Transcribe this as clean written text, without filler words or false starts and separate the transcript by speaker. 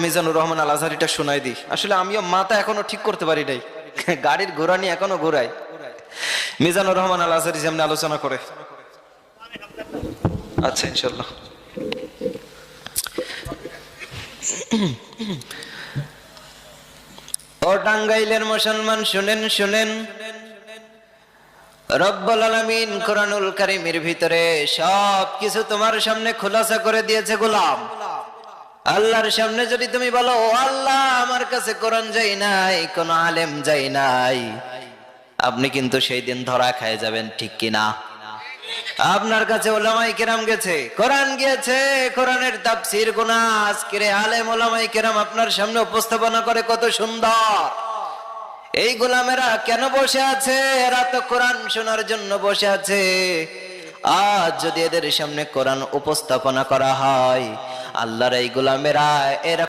Speaker 1: মিজানুর রহমান আল আজহারিটা শোনাই দিই। আসলে আমিও মাথা এখনো ঠিক করতে পারি নাই, গাড়ির ঘোড়া নিয়ে এখনো ঘোরাই। মিজানুর রহমান আল আজহারি যেমনি আলোচনা করে। আচ্ছা, ইনশাল্লাহ। ও টাঙ্গাইলের মুসলমান শুনেন শুনেন, রব্বুল আলামিন কোরআনুল কারীমের ভিতরে সব কিছু তোমার সামনে খোলাসা করে দিয়েছে গোলাম। আল্লাহর সামনে যদি তুমি বলো, ও আল্লাহ আমার কাছে কোরআন যাই নাই, কোন আলেম যাই নাই, আপনি কিন্তু সেই দিন ধরা খেয়ে যাবেন, ঠিক কিনা? আপনার কাছে উলামায়ে কেরাম গেছে, কোরআন গিয়েছে, কোরআনের তাফসীর গুনাহ আজকের আলেম উলামায়ে কেরাম আপনার সামনে উপস্থাপনা করে, কত সুন্দর। এই গোলামেরা কেন বসে আছে? এরা তো কোরআন শোনার জন্য বসে আছে। আজ যদি এদের সামনে কোরআন উপস্থাপনা করা হয়, আল্লাহর এই গোলামেরা এরা